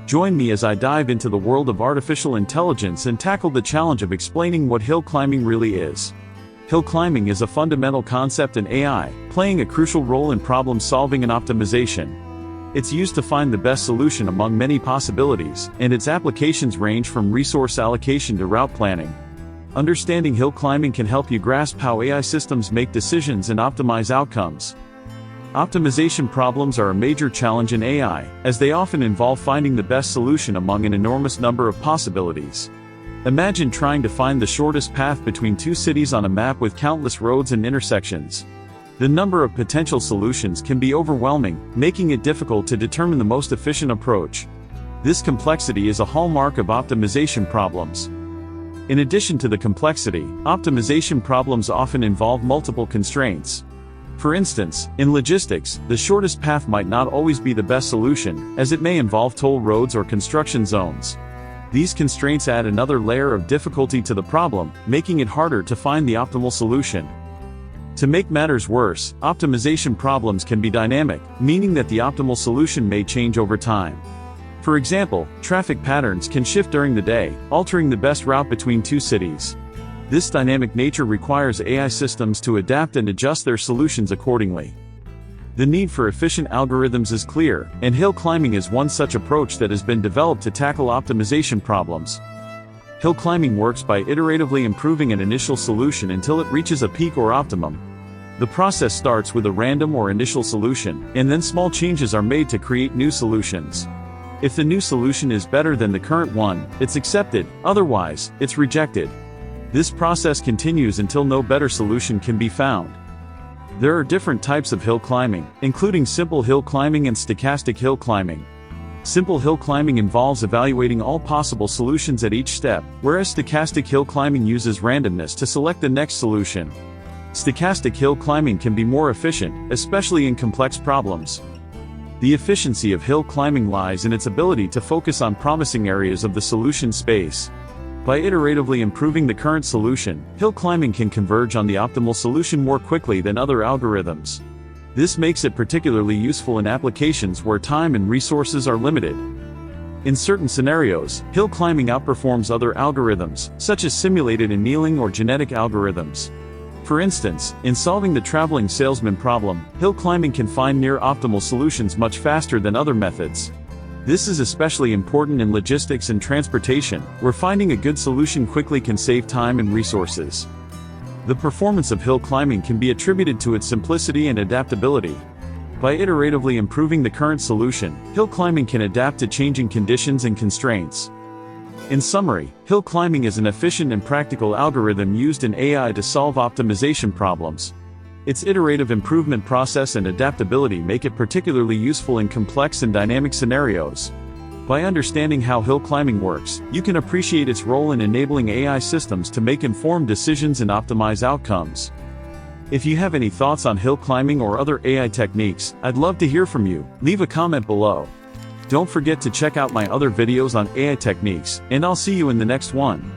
Join me as I dive into the world of artificial intelligence and tackle the challenge of explaining what hill climbing really is. Hill climbing is a fundamental concept in AI, playing a crucial role in problem solving and optimization. It's used to find the best solution among many possibilities, and its applications range from resource allocation to route planning. Understanding hill climbing can help you grasp how AI systems make decisions and optimize outcomes. Optimization problems are a major challenge in AI, as they often involve finding the best solution among an enormous number of possibilities. Imagine trying to find the shortest path between two cities on a map with countless roads and intersections. The number of potential solutions can be overwhelming, making it difficult to determine the most efficient approach. This complexity is a hallmark of optimization problems. In addition to the complexity, optimization problems often involve multiple constraints. For instance, in logistics, the shortest path might not always be the best solution, as it may involve toll roads or construction zones. These constraints add another layer of difficulty to the problem, making it harder to find the optimal solution. To make matters worse, optimization problems can be dynamic, meaning that the optimal solution may change over time. For example, traffic patterns can shift during the day, altering the best route between two cities. This dynamic nature requires AI systems to adapt and adjust their solutions accordingly. The need for efficient algorithms is clear, and hill climbing is one such approach that has been developed to tackle optimization problems. Hill climbing works by iteratively improving an initial solution until it reaches a peak or optimum. The process starts with a random or initial solution, and then small changes are made to create new solutions. If the new solution is better than the current one, it's accepted, otherwise, it's rejected. This process continues until no better solution can be found. There are different types of hill climbing, including simple hill climbing and stochastic hill climbing. Simple hill climbing involves evaluating all possible solutions at each step, whereas stochastic hill climbing uses randomness to select the next solution. Stochastic hill climbing can be more efficient, especially in complex problems. The efficiency of hill climbing lies in its ability to focus on promising areas of the solution space. By iteratively improving the current solution, hill climbing can converge on the optimal solution more quickly than other algorithms. This makes it particularly useful in applications where time and resources are limited. In certain scenarios, hill climbing outperforms other algorithms, such as simulated annealing or genetic algorithms. For instance, in solving the traveling salesman problem, hill climbing can find near-optimal solutions much faster than other methods. This is especially important in logistics and transportation, where finding a good solution quickly can save time and resources. The performance of hill climbing can be attributed to its simplicity and adaptability. By iteratively improving the current solution, hill climbing can adapt to changing conditions and constraints. In summary, hill climbing is an efficient and practical algorithm used in AI to solve optimization problems. Its iterative improvement process and adaptability make it particularly useful in complex and dynamic scenarios. By understanding how hill climbing works, you can appreciate its role in enabling AI systems to make informed decisions and optimize outcomes. If you have any thoughts on hill climbing or other AI techniques, I'd love to hear from you. Leave a comment below. Don't forget to check out my other videos on AI techniques, and I'll see you in the next one.